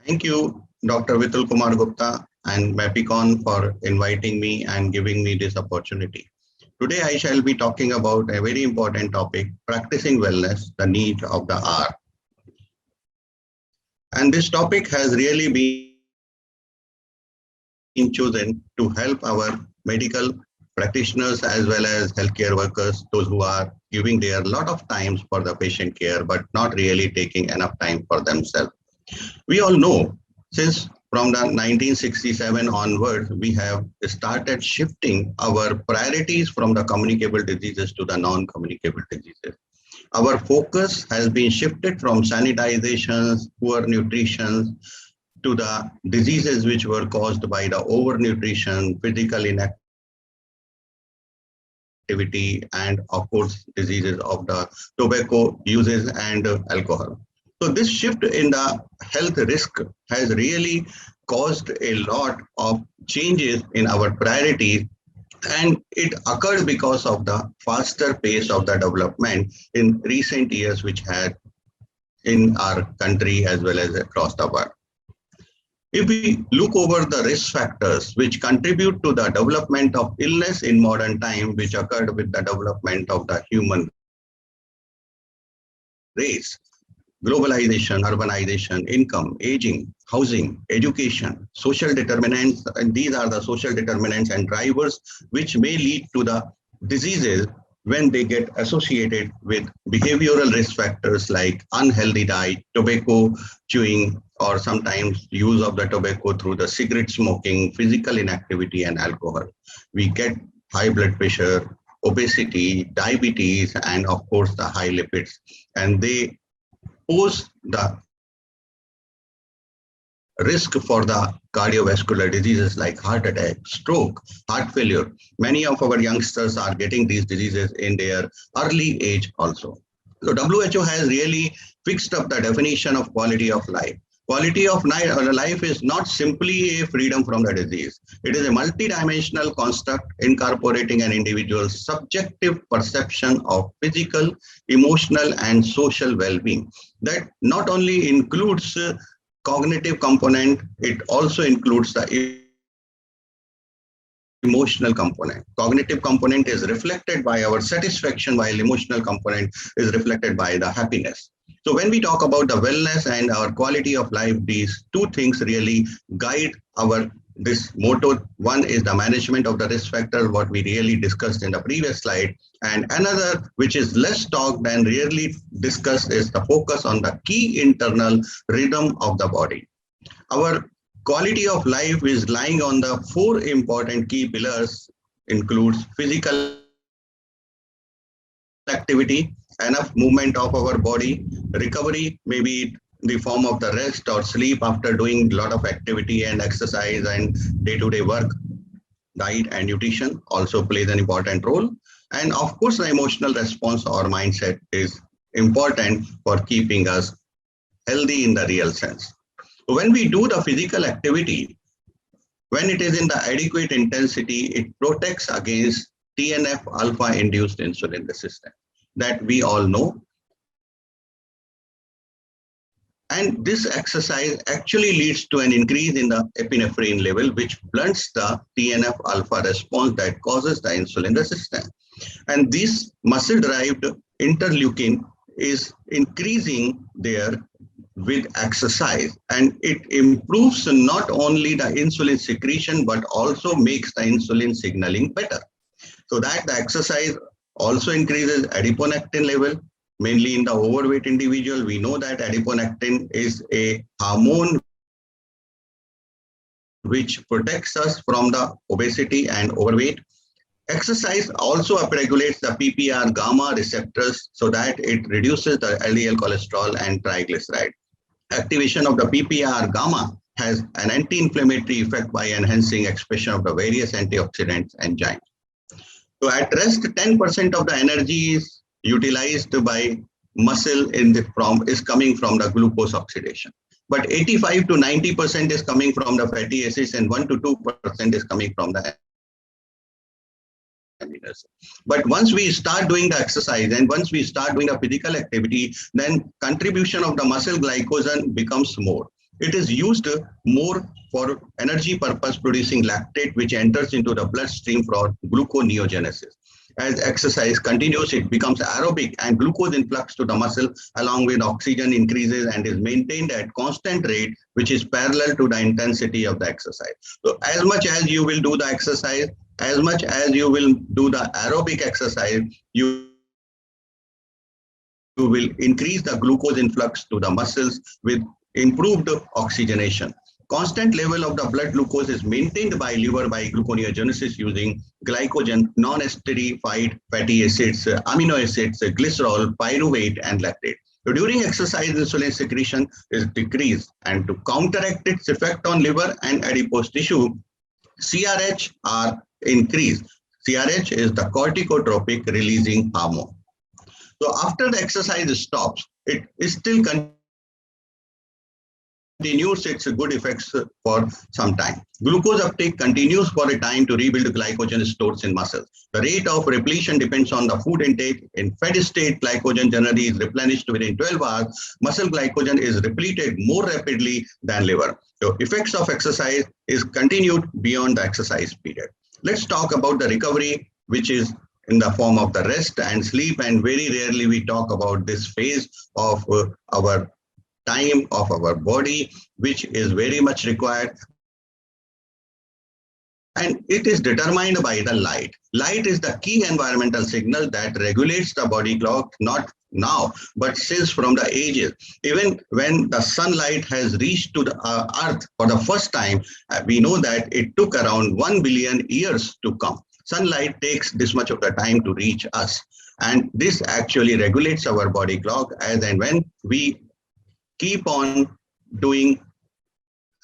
Thank you, Dr. Vitul Kumar Gupta and Mapicon for inviting me and giving me this opportunity. Today, I shall be talking about a very important topic, practicing wellness, the need of the hour. And this topic has really been chosen to help our medical practitioners as well as healthcare workers, those who are giving their lot of times for the patient care, but not really taking enough time for themselves. We all know since from the 1967 onwards, we have started shifting our priorities from the communicable diseases to the non-communicable diseases. Our focus has been shifted from sanitizations, poor nutrition, to the diseases which were caused by the overnutrition, physical inactivity, and of course, diseases of the tobacco uses and alcohol. So this shift in the health risk has really caused a lot of changes in our priorities, and it occurred because of the faster pace of the development in recent years which had in our country as well as across the world. If we look over the risk factors which contribute to the development of illness in modern time, which occurred with the development of the human race, globalization, urbanization, income, aging, housing, education, social determinants, and these are the social determinants and drivers which may lead to the diseases when they get associated with behavioral risk factors like unhealthy diet, tobacco chewing, or sometimes use of the tobacco through the cigarette smoking, physical inactivity, and alcohol. We get high blood pressure, obesity, diabetes, and of course the high lipids, and they pose the risk for the cardiovascular diseases like heart attack, stroke, heart failure. Many of our youngsters are getting these diseases in their early age also. So WHO has really fixed up the definition of quality of life. Life is not simply a freedom from the disease. It is a multidimensional construct incorporating an individual's subjective perception of physical, emotional, and social well-being. That not only includes cognitive component, it also includes the emotional component. Cognitive component is reflected by our satisfaction, while emotional component is reflected by the happiness. So when we talk about the wellness and our quality of life, these two things really guide our this motto. One is the management of the risk factor, what we really discussed in the previous slide, and another which is less talked and rarely discussed is the focus on the key internal rhythm of the body. Our quality of life is lying on the four important key pillars, includes physical activity, enough movement of our body, recovery, maybe the form of the rest or sleep after doing a lot of activity and exercise and day-to-day work. Diet and nutrition also plays an important role. And of course, the emotional response or mindset is important for keeping us healthy in the real sense. When we do the physical activity, when it is in the adequate intensity, it protects against TNF alpha induced insulin resistance that we all know. And this exercise actually leads to an increase in the epinephrine level, which blunts the TNF alpha response that causes the insulin resistance. And this muscle derived interleukin is increasing there with exercise, and it improves not only the insulin secretion but also makes the insulin signaling better. So that the exercise also increases adiponectin level, mainly in the overweight individual. We know that adiponectin is a hormone which protects us from the obesity and overweight. Exercise also upregulates the PPR gamma receptors so that it reduces the LDL cholesterol and triglyceride. Activation of the PPR gamma has an anti-inflammatory effect by enhancing expression of the various antioxidants enzymes. So at rest, 10% of the energy is utilized by muscle in the from is coming from the glucose oxidation. But 85 to 90% is coming from the fatty acids and 1 to 2% is coming from the amino acids. But once we start doing the exercise and once we start doing the physical activity, then contribution of the muscle glycogen becomes more. It becomes more. It is used more for energy purpose, producing lactate, which enters into the bloodstream for gluconeogenesis. As exercise continues, it becomes aerobic and glucose influx to the muscle along with oxygen increases and is maintained at constant rate, which is parallel to the intensity of the exercise. So as much as you will do the exercise, as much as you will do the aerobic exercise, you will increase the glucose influx to the muscles with improved oxygenation. Constant level of the blood glucose is maintained by liver by gluconeogenesis using glycogen, non-esterified fatty acids, amino acids, glycerol, pyruvate, and lactate. So during exercise, insulin secretion is decreased, and to counteract its effect on liver and adipose tissue, CRH are increased. CRH is the corticotropic releasing hormone. So after the exercise stops, it still continues its good effects for some time. Glucose uptake continues for a time to rebuild glycogen stores in muscles. The rate of repletion depends on the food intake. In fat state, glycogen generally is replenished within 12 hours. Muscle glycogen is repleted more rapidly than liver. So effects of exercise is continued beyond the exercise period. Let's talk about the recovery, which is in the form of the rest and sleep, and very rarely we talk about this phase of our time of our body, which is very much required. And it is determined by the light. Light is the key environmental signal that regulates the body clock, not now, but since from the ages. Even when the sunlight has reached to the earth for the first time, we know that it took around 1 billion years to come. Sunlight takes this much of the time to reach us. And this actually regulates our body clock as and when we keep on doing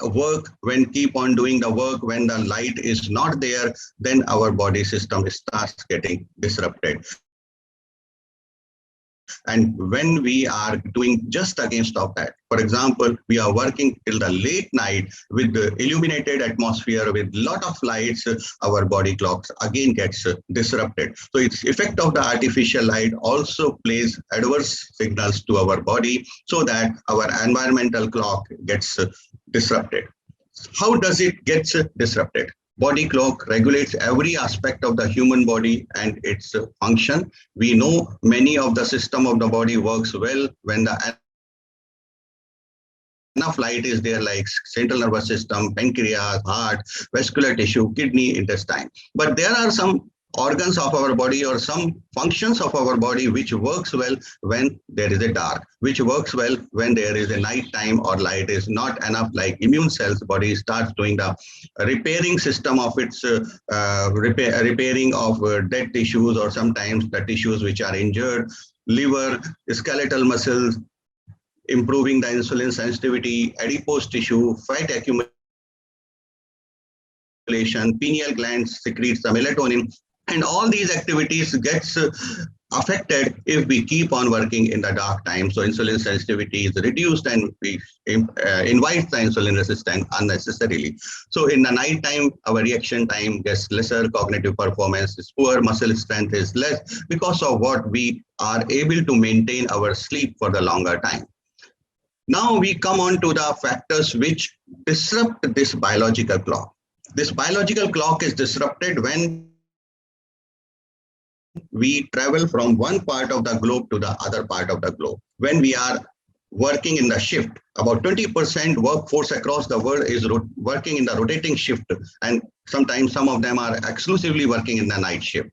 work, when the light is not there, then our body system starts getting disrupted. And when we are doing just against of that, for example, we are working till the late night with the illuminated atmosphere with lot of lights, our body clocks again gets disrupted. So its effect of the artificial light also plays adverse signals to our body so that our environmental clock gets disrupted. How does it get disrupted? Body clock regulates every aspect of the human body and its function. We know many of the system of the body works well when the enough light is there, like central nervous system, pancreas, heart, vascular tissue, kidney, intestine. But there are some organs of our body or some functions of our body which works well when there is a dark, which works well when there is a night time or light is not enough, like immune cells. Body starts doing the repairing system of its repairing of dead tissues or sometimes the tissues which are injured, liver, skeletal muscles, improving the insulin sensitivity, adipose tissue, fat accumulation, pineal glands secretes the melatonin, and all these activities gets affected if we keep on working in the dark time. So insulin sensitivity is reduced and we invite the insulin resistance unnecessarily. So in the night time, our reaction time gets lesser, cognitive performance is poor, muscle strength is less because of what we are able to maintain our sleep for the longer time. Now we come on to the factors which disrupt this biological clock. This biological clock is disrupted when we travel from one part of the globe to the other part of the globe. When we are working in the shift, about 20% workforce across the world is working in the rotating shift, and sometimes some of them are exclusively working in the night shift.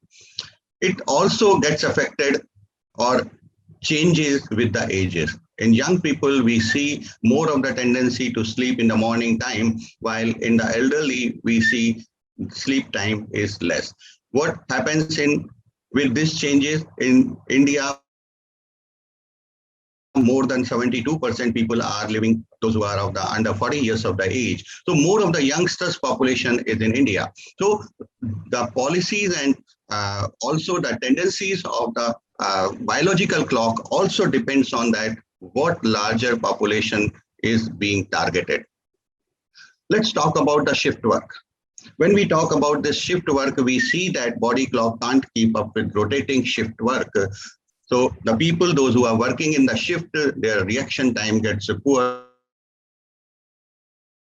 It also gets affected or changes with the ages. In young people, we see more of the tendency to sleep in the morning time, while in the elderly, we see sleep time is less. What happens with these changes in India? More than 72% people are living, those who are of the under 40 years of the age. So more of the youngsters population is in India. So the policies and also the tendencies of the biological clock also depends on that, what larger population is being targeted. Let's talk about the shift work. When we talk about this shift work, we see that body clock can't keep up with rotating shift work. So the people, those who are working in the shift, their reaction time gets poor.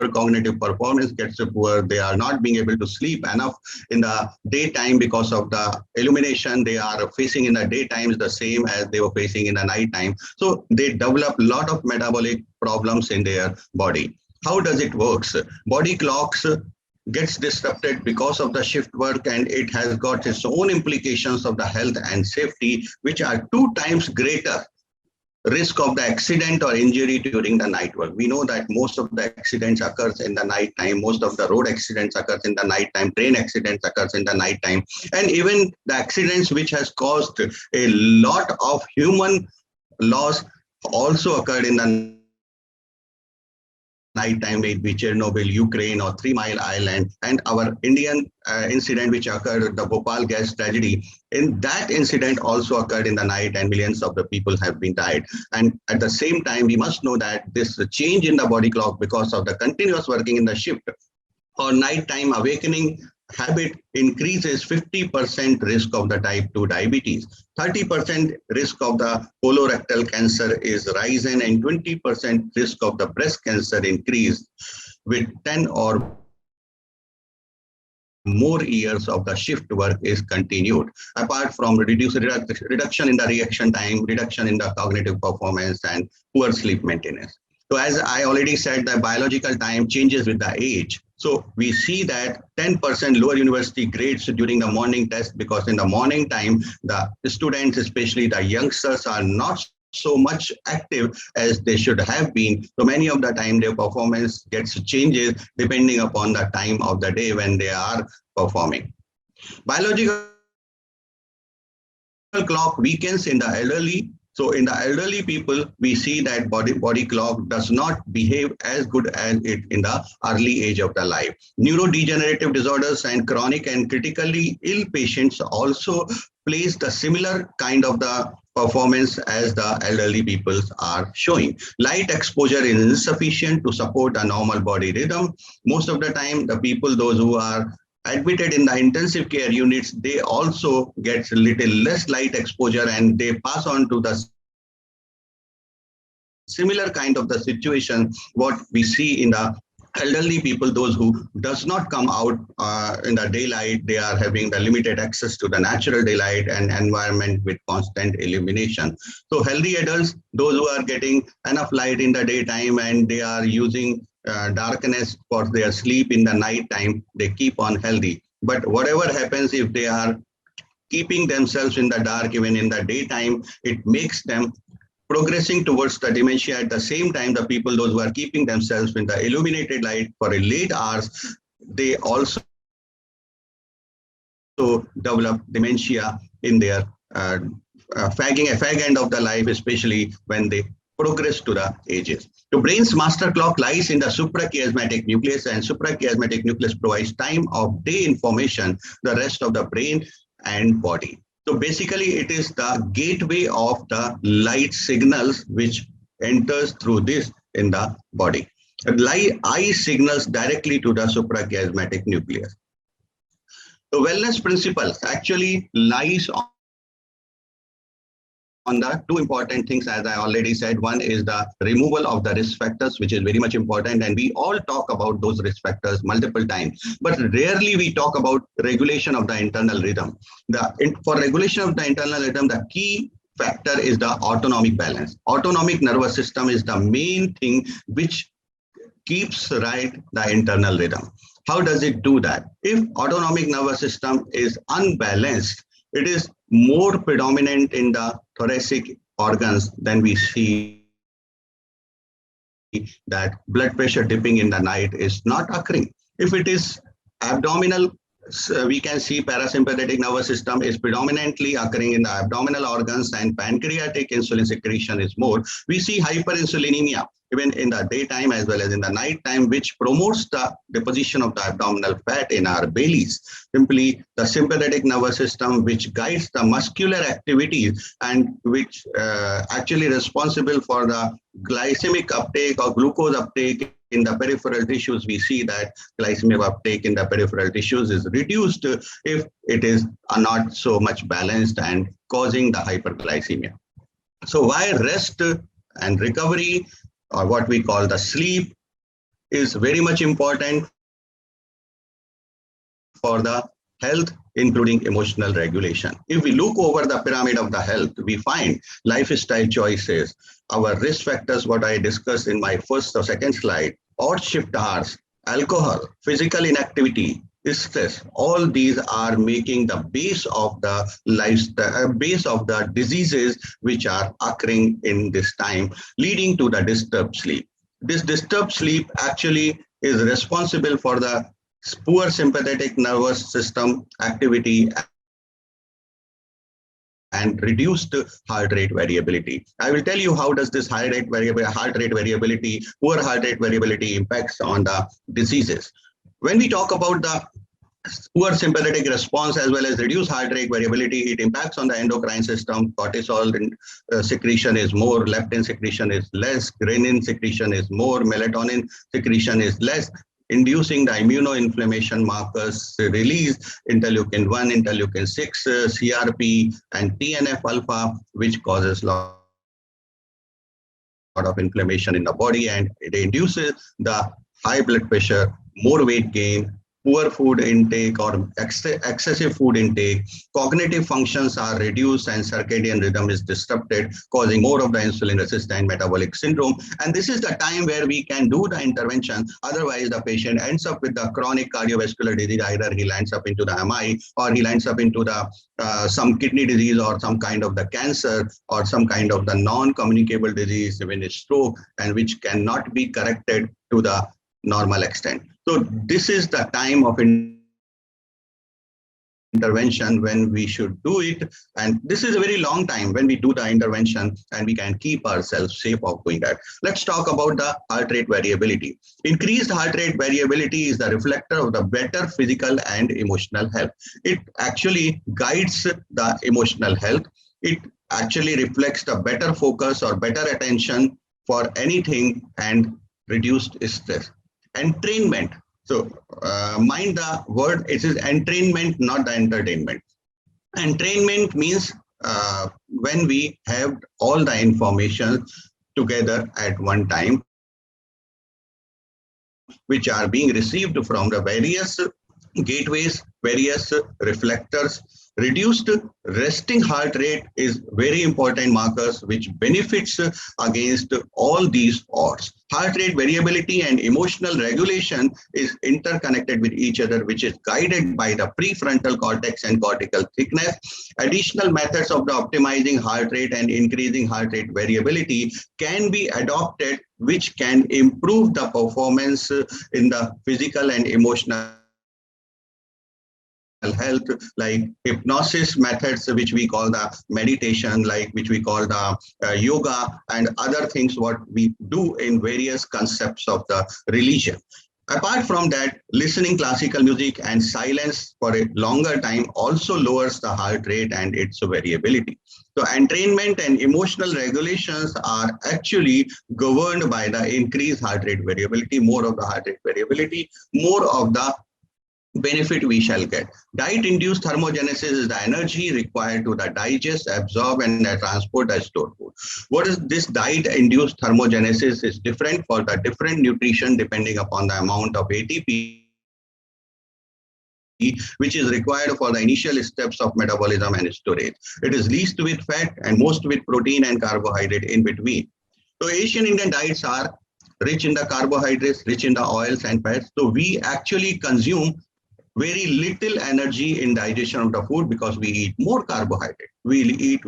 cognitive performance gets poor. They are not being able to sleep enough in the daytime because of the illumination they are facing in the daytime is the same as they were facing in the nighttime. So they develop a lot of metabolic problems in their body. How does it works? Body clocks gets disrupted because of the shift work, and it has got its own implications of the health and safety, which are 2 times greater risk of the accident or injury during the night work. We know that most of the accidents occurs in the night time. Most of the road accidents occurs in the night time. Train accidents occurs in the night time. And even the accidents which has caused a lot of human loss also occurred in the night time, may it be Chernobyl, Ukraine, or 3 Mile Island, and our Indian incident which occurred, the Bhopal gas tragedy. In that incident also occurred in the night, and millions of the people have been died. And at the same time, we must know that this change in the body clock because of the continuous working in the shift or nighttime awakening habit increases 50% risk of the type 2 diabetes. 30% risk of the colorectal cancer is risen, and 20% risk of the breast cancer increase with 10 or more years of the shift work is continued. Apart from reduction in the reaction time, reduction in the cognitive performance, and poor sleep maintenance. So as I already said, the biological time changes with the age. So we see that 10% lower university grades during the morning test, because in the morning time, the students, especially the youngsters, are not so much active as they should have been. So many of the time their performance gets changes depending upon the time of the day when they are performing. Biological clock weakens in the elderly. So in the elderly people, we see that body clock does not behave as good as it in the early age of the life. Neurodegenerative disorders and chronic and critically ill patients also plays the similar kind of the performance as the elderly people are showing. Light exposure is insufficient to support a normal body rhythm. Most of the time, the people, those who are admitted in the intensive care units, they also get a little less light exposure, and they pass on to the similar kind of the situation what we see in the elderly people, those who does not come out in the daylight. They are having the limited access to the natural daylight and environment with constant illumination. So healthy adults, those who are getting enough light in the daytime and they are using darkness for their sleep in the night time, they keep on healthy. But whatever happens, if they are keeping themselves in the dark even in the daytime, it makes them progressing towards the dementia. At the same time, the people, those who are keeping themselves in the illuminated light for a late hours, they also develop dementia in their fag end of the life, especially when they progress to the ages. The brain's master clock lies in the suprachiasmatic nucleus, and suprachiasmatic nucleus provides time of day information, the rest of the brain and body. So basically, it is the gateway of the light signals which enters through this in the body. Eye signals directly to the suprachiasmatic nucleus. The wellness principles actually lies on the 2 important things, as I already said. One is the removal of the risk factors, which is very much important, and we all talk about those risk factors multiple times, but rarely we talk about regulation of the internal rhythm. For regulation of the internal rhythm, the key factor is the autonomic balance. Autonomic nervous system is the main thing which keeps right the internal rhythm. How does it do that? If autonomic nervous system is unbalanced, it is more predominant in the thoracic organs, then we see that blood pressure dipping in the night is not occurring. If it is abdominal, we can see parasympathetic nervous system is predominantly occurring in the abdominal organs, and pancreatic insulin secretion is more. We see hyperinsulinemia even in the daytime as well as in the night time, which promotes the deposition of the abdominal fat in our bellies. Simply, the sympathetic nervous system, which guides the muscular activities and which actually responsible for the glycemic uptake or glucose uptake in the peripheral tissues, we see that glycemic uptake in the peripheral tissues is reduced if it is not so much balanced and causing the hyperglycemia. So why rest and recovery, or what we call the sleep, is very much important for the health, including emotional regulation. If we look over the pyramid of the health, we find lifestyle choices, our risk factors, what I discussed in my first or second slide, odd shift hours, alcohol, physical inactivity, stress, all these are making the base of the lifestyle, base of the diseases which are occurring in this time, leading to the disturbed sleep. This disturbed sleep actually is responsible for the poor sympathetic nervous system activity and reduced heart rate variability. I will tell you how does this heart rate variability, poor heart rate variability impacts on the diseases. When we talk about the poor sympathetic response as well as reduced heart rate variability, it impacts on the endocrine system. Cortisol secretion is more, leptin secretion is less, renin secretion is more, melatonin secretion is less, inducing the immunoinflammation markers release interleukin 1, interleukin 6, CRP, and TNF alpha, which causes lot of inflammation in the body, and it induces the high blood pressure, more weight gain, poor food intake or excessive food intake, cognitive functions are reduced and circadian rhythm is disrupted, causing more of the insulin resistant metabolic syndrome. And this is the time where we can do the intervention. Otherwise, the patient ends up with the chronic cardiovascular disease. Either he lands up into the MI or he lands up into the some kidney disease or some kind of the cancer or some kind of the non-communicable disease, even a stroke, and which cannot be corrected to the normal extent. So this is the time of intervention when we should do it, and this is a very long time when we do the intervention and we can keep ourselves safe of doing that. Let's talk about the heart rate variability. Increased heart rate variability is the reflector of the better physical and emotional health. It actually guides the emotional health. It actually reflects the better focus or better attention for anything and reduced stress. Entrainment. So mind the word, it is entrainment, not the entertainment. Entrainment means when we have all the information together at one time, which are being received from the various gateways, various reflectors. Reduced resting heart rate is very important markers which benefits against all these odds. Heart rate variability and emotional regulation is interconnected with each other, which is guided by the prefrontal cortex and cortical thickness. Additional methods of the optimizing heart rate and increasing heart rate variability can be adopted, which can improve the performance in the physical and emotional health, like hypnosis methods, which we call the meditation, like which we call the yoga, and other things what we do in various concepts of the religion. Apart from that, listening classical music and silence for a longer time also lowers the heart rate and its variability. So entrainment and emotional regulations are actually governed by the increased heart rate variability. More of the heart rate variability, more of the benefit we shall get. Diet-induced thermogenesis is the energy required to digest, absorb, and transport and store food. What is this diet-induced thermogenesis is different for the different nutrition depending upon the amount of ATP which is required for the initial steps of metabolism and storage. It is least with fat and most with protein and carbohydrate in between. So Asian Indian diets are rich in the carbohydrates, rich in the oils and fats. So we actually consume very little energy in digestion of the food because we eat more carbohydrate. We eat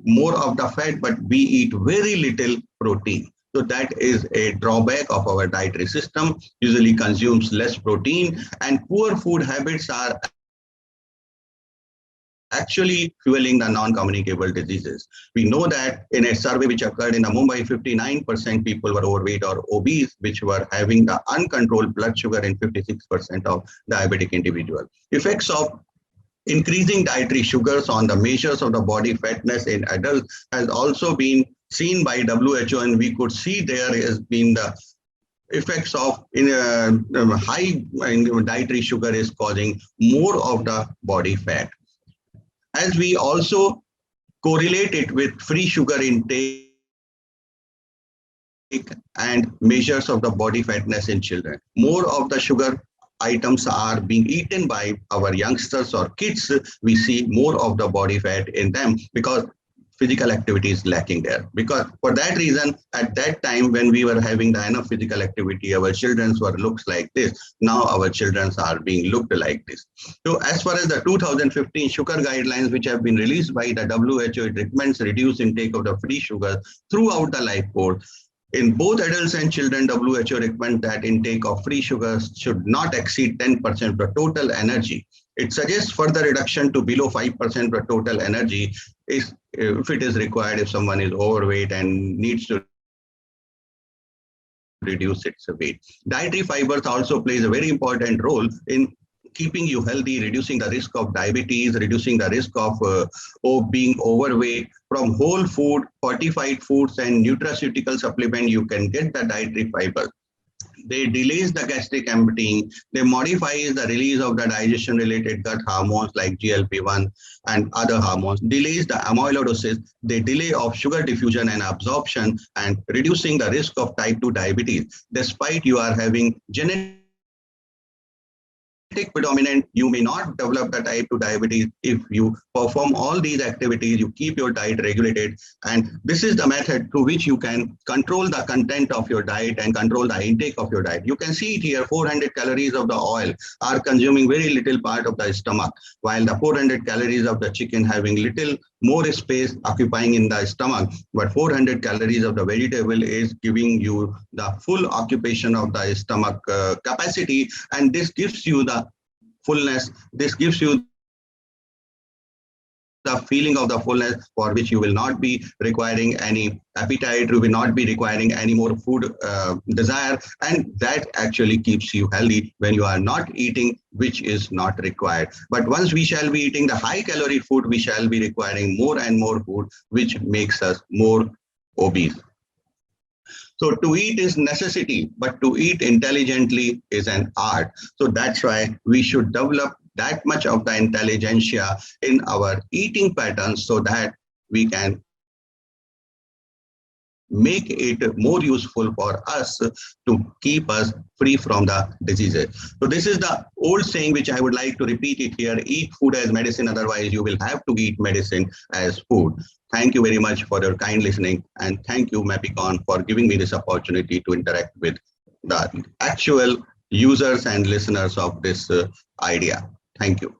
more of the fat, but we eat very little protein. So that is a drawback of our dietary system, usually consumes less protein, and poor food habits are actually fueling the non-communicable diseases. We know that in a survey which occurred in Mumbai, 59% people were overweight or obese, which were having the uncontrolled blood sugar in 56% of diabetic individuals. Effects of increasing dietary sugars on the measures of the body fatness in adults has also been seen by WHO, and we could see there has been the effects of high dietary sugar is causing more of the body fat. As we also correlate it with free sugar intake and measures of the body fatness in children. More of the sugar items are being eaten by our youngsters or kids, we see more of the body fat in them because physical activity is lacking there. Because for that reason, at that time when we were having the enough physical activity, our children were looks like this. Now our children are being looked like this. So as far as the 2015 sugar guidelines, which have been released by the WHO, it recommends reduce intake of the free sugar throughout the life course. In both adults and children, WHO recommends that intake of free sugars should not exceed 10% of the total energy. It suggests further reduction to below 5% of total energy if it is required, if someone is overweight and needs to reduce its weight. Dietary fibers also plays a very important role in keeping you healthy, reducing the risk of diabetes, reducing the risk of being overweight. From whole food, fortified foods, and nutraceutical supplement, you can get the dietary fiber. They delays the gastric emptying, they modifies the release of the digestion related gut hormones like GLP-1 and other hormones, delays the amyloidosis, they delay of sugar diffusion and absorption, and reducing the risk of type 2 diabetes. Despite you are having genetic predominant, you may not develop the type 2 diabetes if you perform all these activities, you keep your diet regulated. And this is the method through which you can control the content of your diet and control the intake of your diet. You can see it here, 400 calories of the oil are consuming very little part of the stomach, while the 400 calories of the chicken having little more space occupying in the stomach, but 400 calories of the vegetable is giving you the full occupation of the stomach capacity, and this gives you the fullness, this gives you the feeling of the fullness for which you will not be requiring any appetite, you will not be requiring any more food desire, and that actually keeps you healthy when you are not eating which is not required. But once we shall be eating the high calorie food, we shall be requiring more and more food which makes us more obese. So to eat is necessity, but to eat intelligently is an art. So that's why we should develop that much of the intelligentsia in our eating patterns so that we can make it more useful for us to keep us free from the diseases. So this is the old saying which I would like to repeat it here: eat food as medicine, otherwise you will have to eat medicine as food. Thank you very much for your kind listening, and thank you Mapicon for giving me this opportunity to interact with the actual users and listeners of this idea. Thank you.